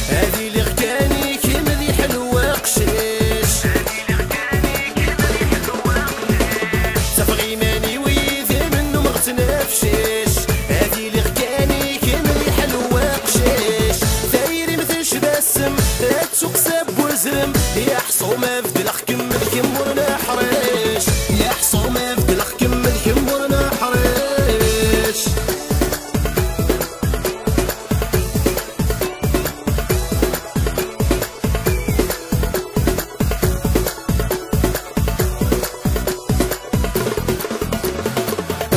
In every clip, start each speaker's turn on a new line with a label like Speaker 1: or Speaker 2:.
Speaker 1: هذه اللي غكاني كيما ذي حلوة قشيش. تفغي ماني ويذي منو مغتنفشيش. هذه اللي غكاني كيما ذي حلوة قشيش. دايري مثلش باسم تسوق ساب وزرم. يا حصومة فدلخ كمل كمورنا حريش. يا حصومة فدلخ كمل كمورنا حريش.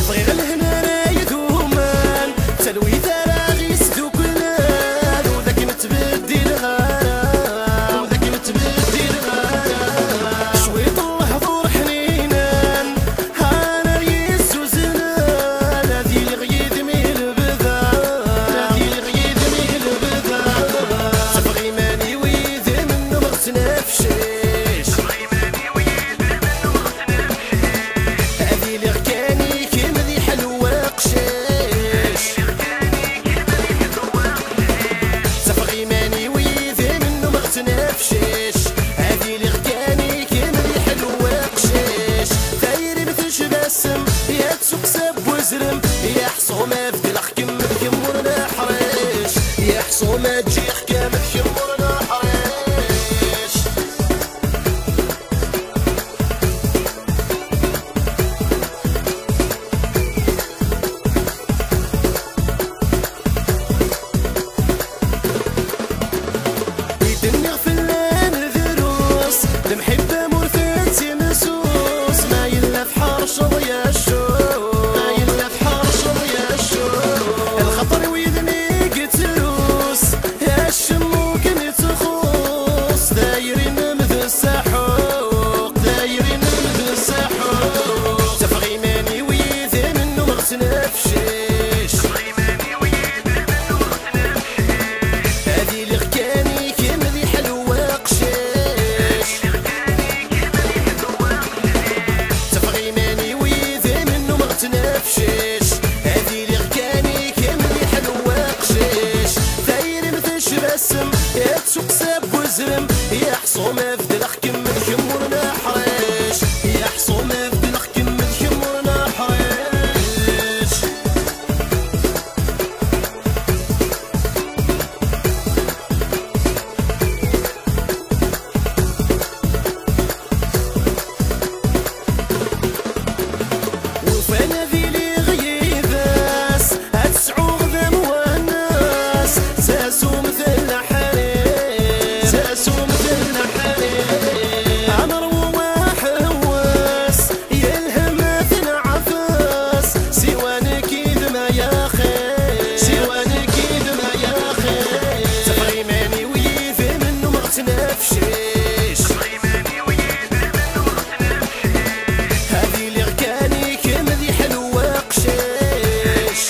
Speaker 1: صغير الهنا رايد ومان تلوي تراغي سدوك النار. وذاك متبدي الغرام وذاك متبدي الغرام. شويط الحضور حنينان هانا ريس وزنان. هادي اللي غيد ميل بذان هادي اللي غيد ميل بذان. تبغي ماني ويذي منو مغتنفشيش. هادي اللي غكاني كيما ذي حلوة قشيش. تفغي ماني ويذي منو مغتنفشيش. هادي اللي غكاني كيما ذي حلوة قشيش. دايري مثلش باسم يا تسوق ساب وزرم. يا حصومة فدلخ كمل كمورنا حريش. يا حصومة تجيخ كامل كمورنا حريش. يدني غفلان ذروس المحبة مرثاتي مسوس. ما يلا في حرش ضيا الشوق ما يلا في حرش ضيا الشوق. الخطر ويدني قتلوس يا الشمو كنت تخوص. دايرين مثل السحوق دايرين مثل السحوق. تفغي ماني ويذي منو مغتنفشيش. هادي اللي غكاني كيما ذي حلوة قشيش. تفغي ماني ويذي منو مغتنفشيش. هادي اللي غكاني كيما ذي حلوة قشيش. دايري مثلش باسم يا تسوق ساب وزرم. يا حصومة فدلخ كمل كمورنا حريش. يا حصومة فدلخ كمل كمورنا حريش. وفانا ذي لي غيباس هتسعو غذا مواناس. ساسو مثل حريم ساسو مثل حريم. عمر وحواس يلهم مثل عفاس. سوانك إذ ما يا خير سوانك إذ ما يا خير. تفغي ماني ويذي منو مغتنفشيش. هادي اللي غكاني كيما ذي حلوة قشيش.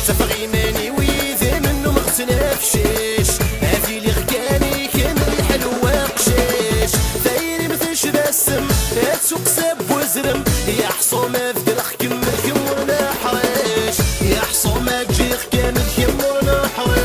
Speaker 1: تفغي ماني ويذي منو مغتنفشيش. هادي اللي غكاني كيما ذي حلوة قشيش. دايري مثلش باسم يا تسوق ساب وزرم. يا حصومة فدلخ كمل كمورنا حريش. يا حصومة تجيخ كامل كمورنا حريش.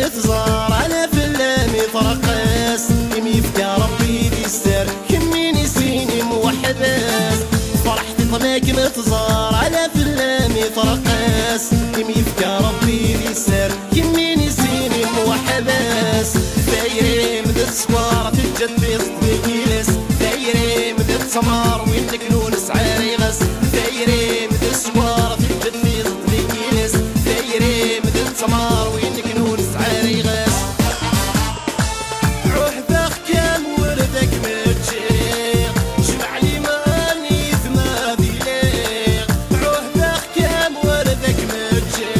Speaker 1: تزار انا في اللامي ترقص. يميفك ربي يستر كميني سيني موحداس. فرحتي طماك متزار انا في اللامي ترقص. يميفك ربي يستر كميني سيني موحداس. دايري مدد سكوار تجد في صدقي لس. دايري مدد سمار وين نكنونس عاري غس. دايري مدد سكوار تجد في صدقي لس. دايري مدد سمار وين نكنونس عاري غس. روح باخ كام وردك متشيق. جمع لي ماني ثما ذي ليق. روح باخ كام وردك متشيق.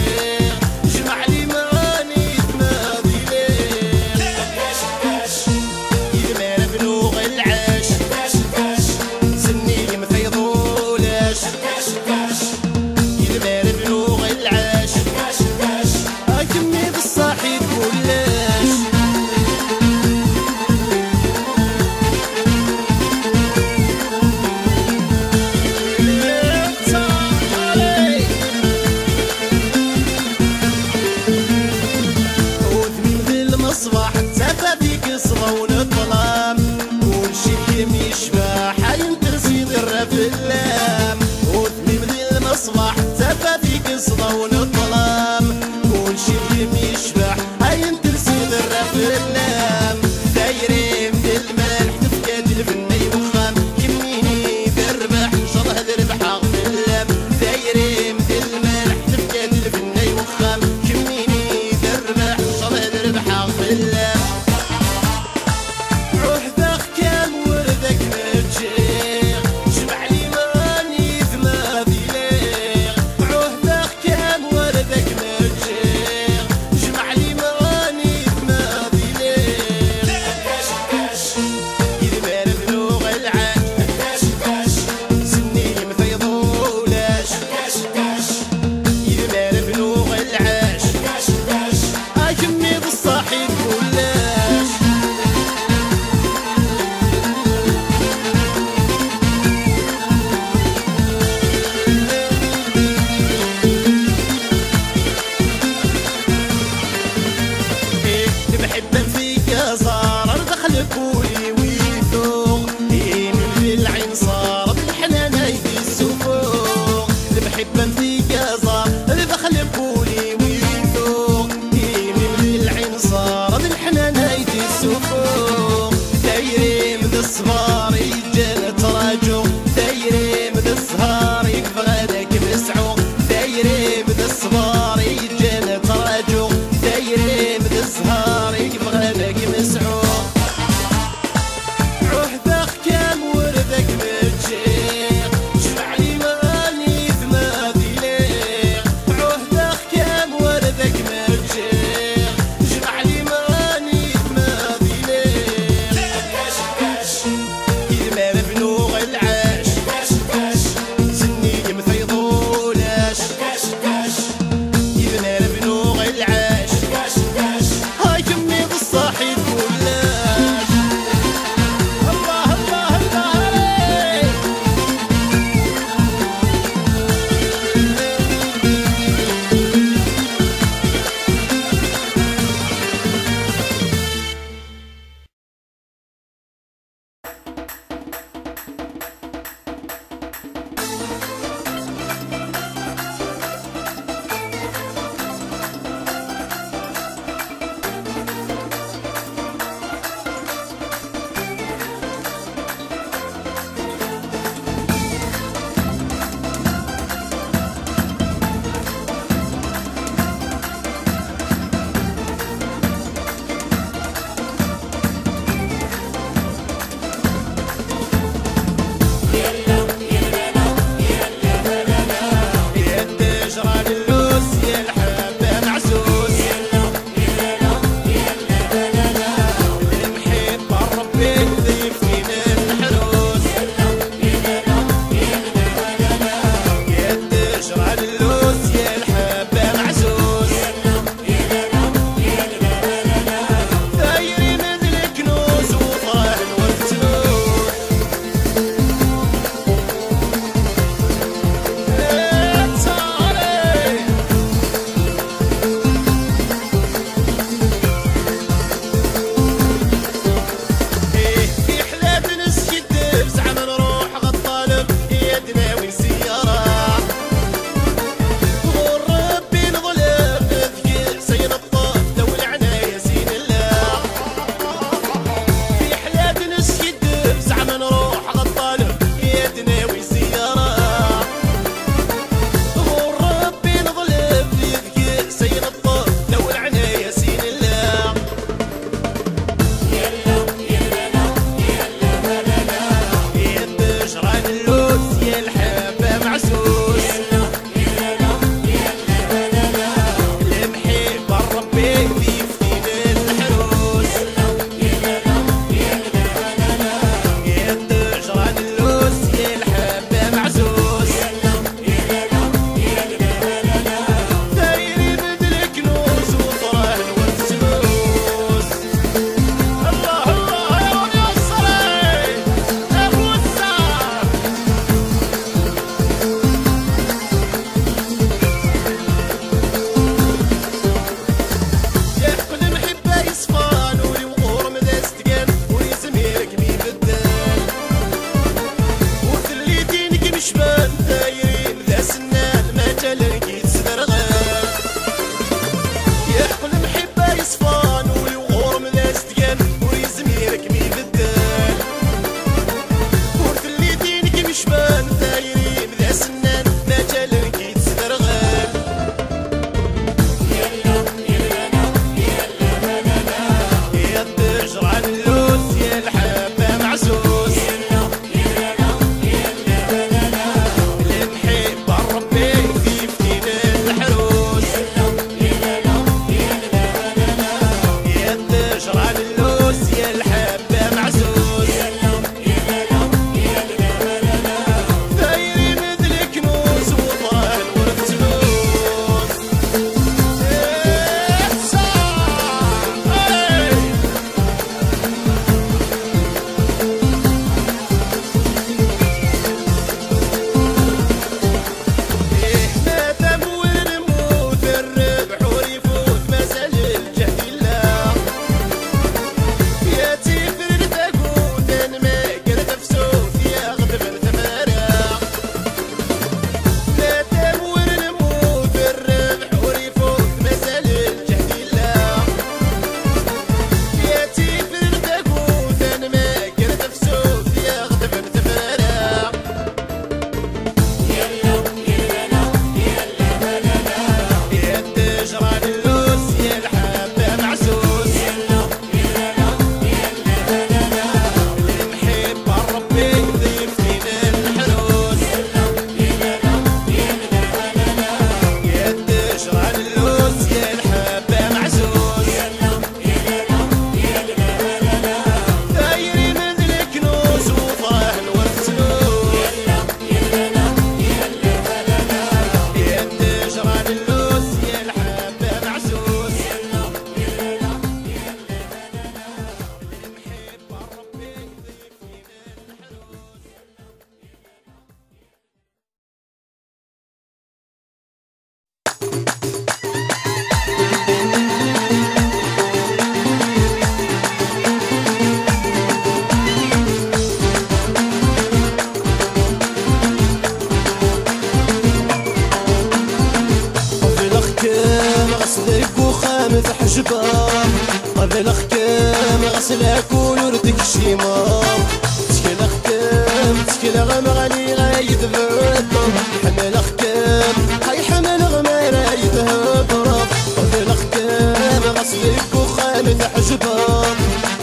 Speaker 1: غسلك وخامة حجبام قبل ختام غسلك ونردك شيمام تكل ختام تكل غمغني غايد بردم حمل ختام هاي حمل غمارة يتهضرب قبل ختام غسلك وخامة حجبام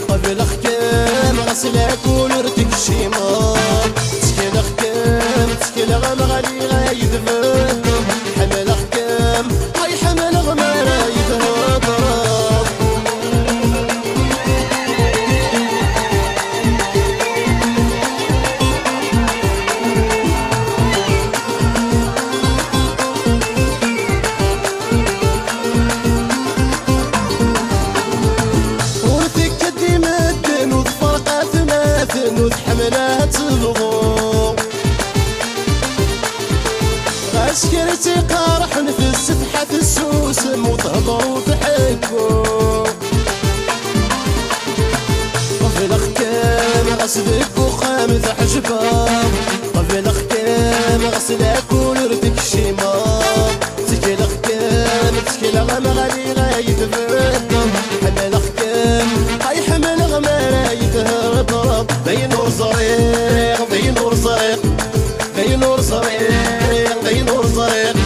Speaker 1: قبل ختام غسلك ونردك شيمام تكل ختام تكل غمغني غايد بردم حمل ختام هاي حمل غمارة يتهضرب نوذ حملها تبغو غاشكرتي قارح في السفحة السوسم وتهضروا تحكوا قبل ختام غسلك وخامة حجبام قبل ختام غسلك ونردك شيمام تكل ختام تكل غمغني غايد بردم حمل ختام هاي حمل غمارة يتهضرب بين نور صريق بين نور صريق بين نور صريق بين نور صريق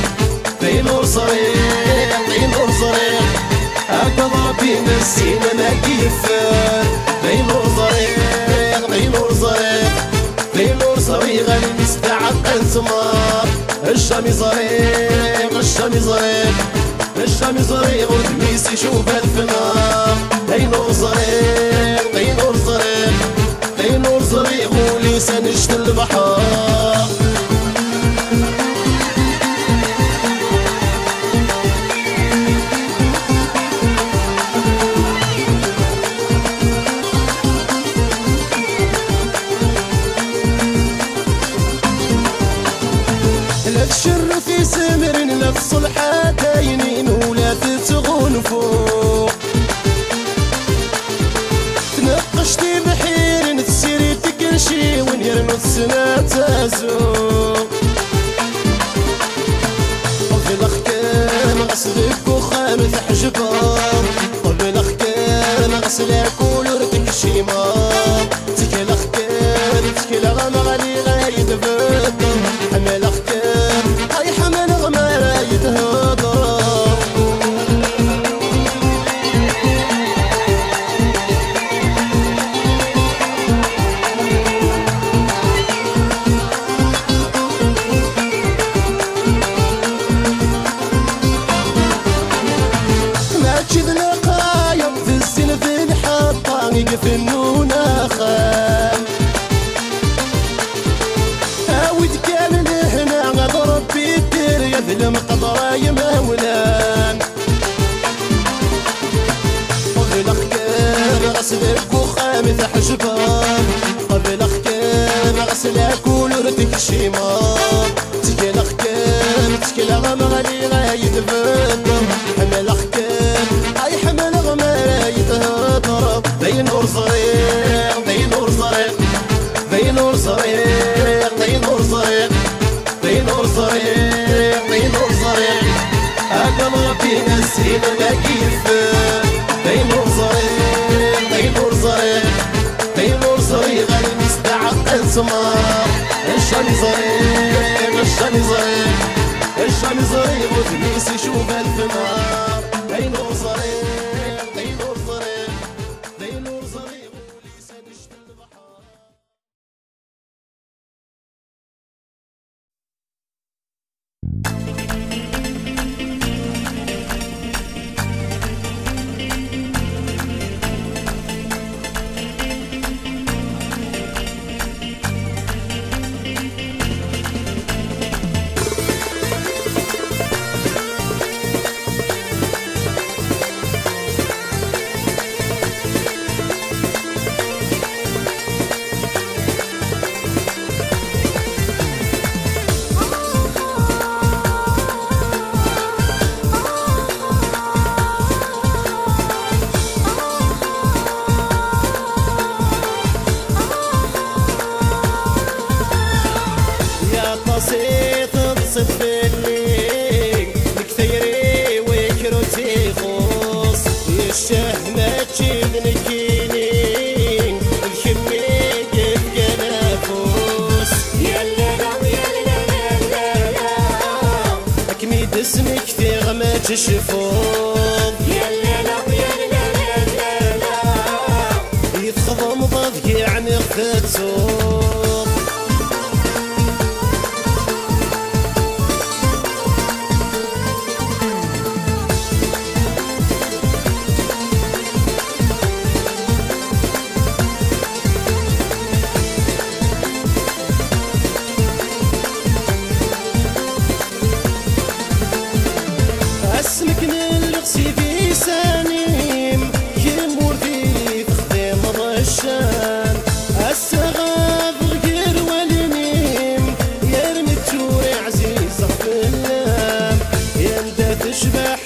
Speaker 1: بين نور صريق بين نور صريق هكذا ربي نسينا ما كيفان بين نور صريق بين نور صريق بين نور صريق غادي نستعد انتمار الشامي صريق الشامي صريق الشامي صريق ودميس يشوف الفنار بين نور صريق بين نور صريق بين نور صريق ولسان يشتي البحر لا تشر في سمر لا في صلحة كاينين ولا تتغنفو تنقشتي بحير نتسيري تكرشي ونيرنو السنة تازو قبل ختام غسلك وخامة حجبام قبل ختام غسلك ونردك شيمام تكل ختام تكل غمغني غايد بردم حمل ختام هاي حمل غمارة يتهضرب يقف النونة خام هاود كامل هنا غاد ربي الدير يظلم قدرة يمولان قبل ختام غسلك وخامة حجبان قبل ختام غسلك ونردك شيمام تكل ختام تكل غمغني غايد بردم حمل ختام هاي حمل غمارة يتهضرب بين نور صريق بين نور صريق بين نور صريق بين نور صريق بين نور صريق بين نور صريق هكا ربي نسينا ما كيفان بين نور صريق بين نور صريق بين نور صريق غادي نستعق انتمار الشامي صريق الشامي صريق الشامي صريق ودميس يشوف الفنار بين نور صريق بين نور صريق بين نور صريق ولسان يشتي البحر تشفوض
Speaker 2: يا لالا ويا لالا
Speaker 1: يتخضم ضد يعني خفتوض اسمك نلغسي في سنيم يمور في تخدم الرشان السغاب غير والميم يرمي التوري عزيز في اللام يمدى تشبح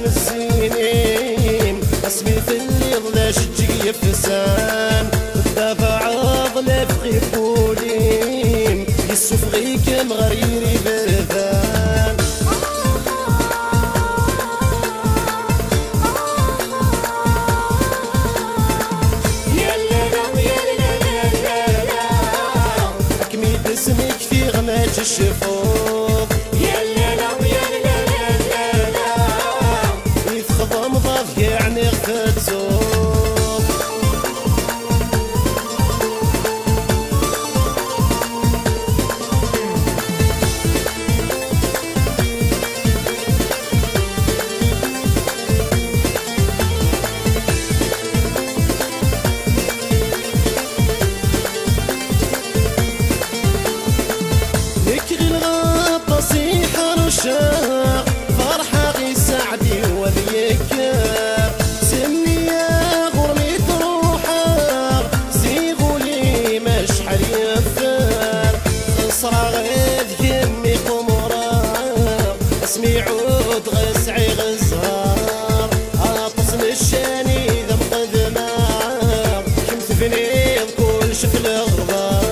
Speaker 1: السنين اسمي في اللي ضلاش تجي فسان الدافع ضلف غير بوليم يسوف غيك مغريري بردان اسمك في غمات الشفوف
Speaker 2: يا لالا ويا لالا
Speaker 1: يتخضم ضد يعني فتوف فرحة غي سعدي وذيكار سمي يا غرمي تروحا سيغوا لي مشحل يفار خسرة غير يمي قمرار اسمي عود غسعي غزهار عطس الشاني ذا مقدمار كم تفنيض كل شفل غربار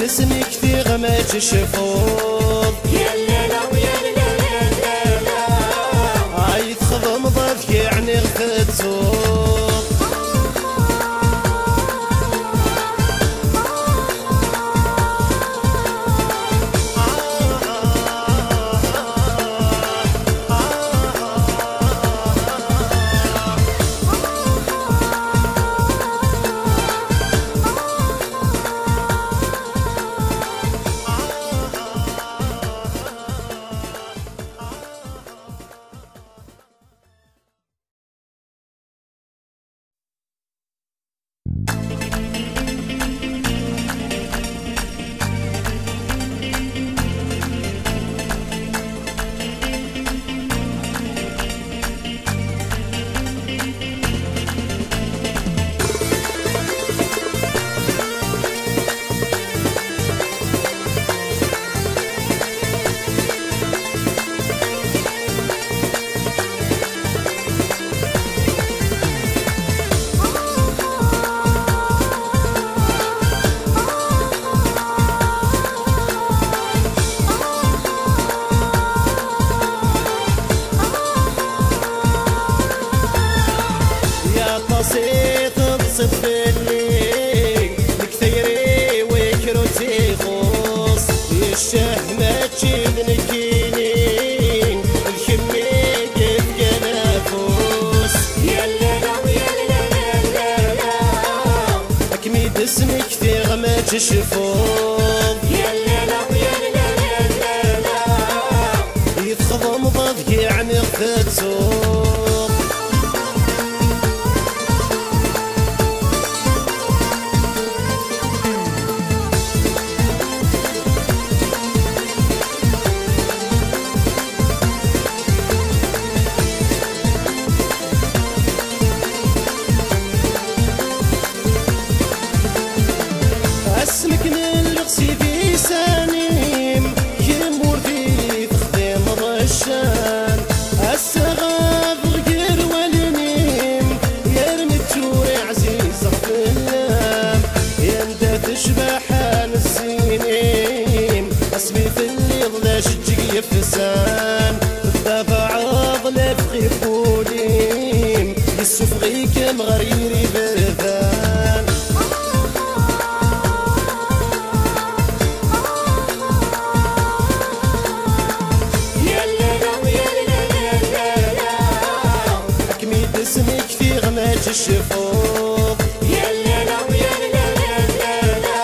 Speaker 1: اسمك في غمات الشفوض
Speaker 2: يا لالا ويا لالا
Speaker 1: عايد خضم ضد يعني غفتوض بسيط تصف اللي نكثيري وكروتي خوص الشهمة تجيب نكينين الكمي كيف كنافوس
Speaker 2: يا لالا ويا لالا
Speaker 1: أكميد اسمك في غمات الشفوف
Speaker 2: يا لالا ويا لالا
Speaker 1: يتخضم ضد يعني فتوف اسمك نلغسي في سنيم يمور في تخدم الرشان السغا الشفوق
Speaker 2: يا الليلة ويا الليلة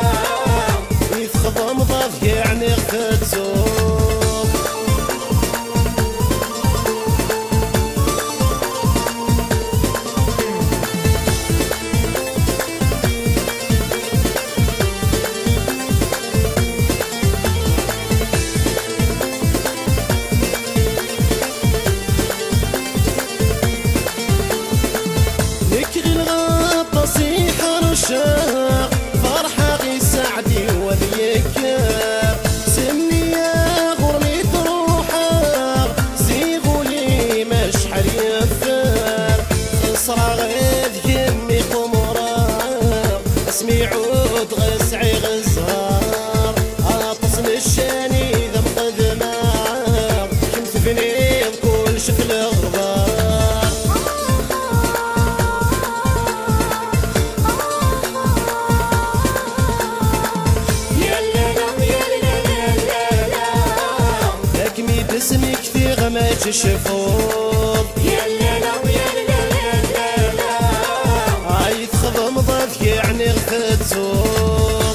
Speaker 1: يتخضم ضاف يعني غفت سوق نكغي الغابة صيحة رشاق فرحة غي سعدي وذيكار سمني يا غرمي تروحا زيغوا لي مشحر يفار خسرة غيد يمي قمرار اسمي عود غسعي غزهار اطسم الشاني ذم قدمار كنت بني بكل شكل غبار اسمك في غمات الشفوق
Speaker 2: يا الليلة ويا الليلة
Speaker 1: عايد خضم ضاف يعني غفت سوق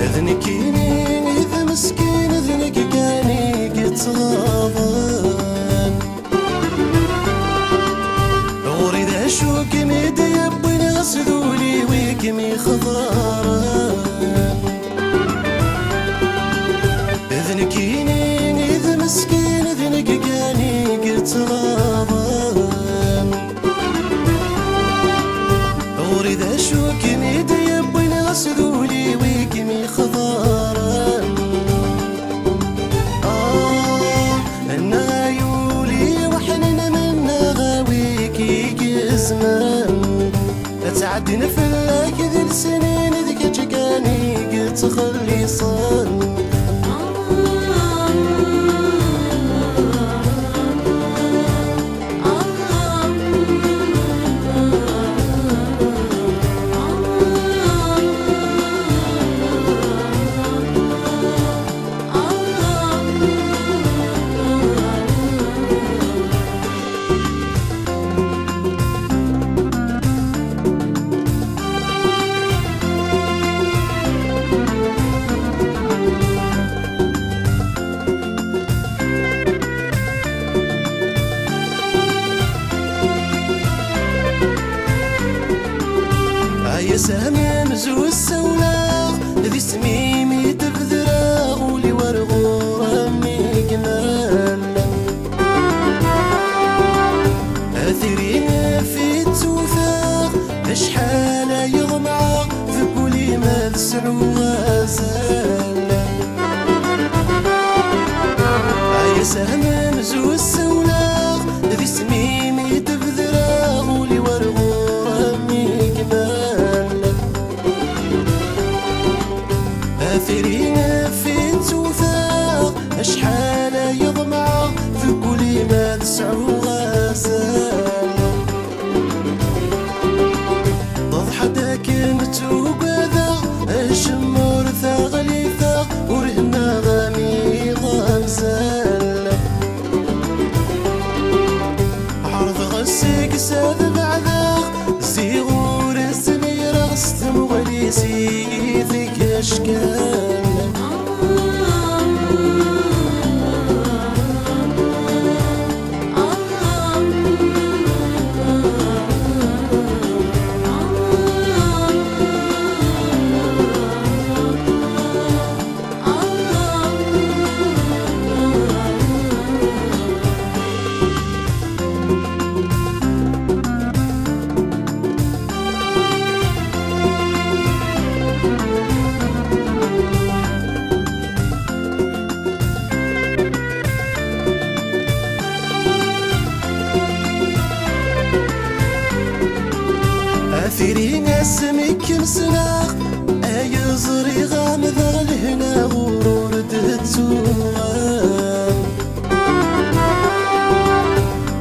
Speaker 1: اذنكيني اذا مسكين اذنك كاني قد صغابان اريد اشوك ميد يبني غسلولي ويكمي خضاران اذنكيني اذا مسكين اذنك كاني قد صغابان اريد اشوك ميد يبني غسلولي ويكمي خضاران النغايولي وحننا من نغاويكي قزمان تعدينا في اللاك ذي السنين ذيك جكاني قد تخلي صان يا سامي مزو السولاغ ذي سميمي تبذراغ ولي ورغو رمي جمال اثرين في التوفاق اشحال يضمع في كل ما تسعو غزال يا سامي مزو السولاغ ذي سميمي تبذراغ ولي ورغو رمي جمال آثرين في التوفاق أشحال يضمع في كل ما تسعو غزال ضض حداك متوقذا الشمور ثاغلي ثاغ ورهنا غامي غمزال عرض غسيك ساد بعذاق زيغور السمير غستم غليسي ذيك أشكال ثيري ناس ميكم سلاغ أيزري غامض الهنا غرور دتوغام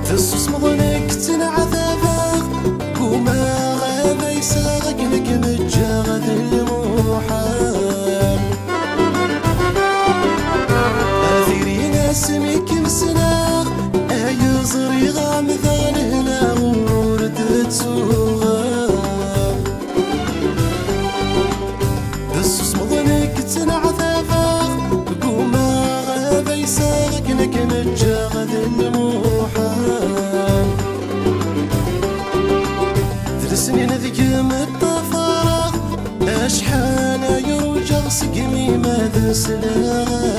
Speaker 1: تسوس مظنك تنعذابا كوما غابا يساغك لك متجاغد الموحال ثيري ناس ميكم سلاغ أيزري غامض الهنا غرور دتوغام تسوس مظنك تنعذابا كوما غابا يساغك لك متجاغد الموحال سنين ذيك متفرغ أشحال يرجع سقمي ماذا سلاغ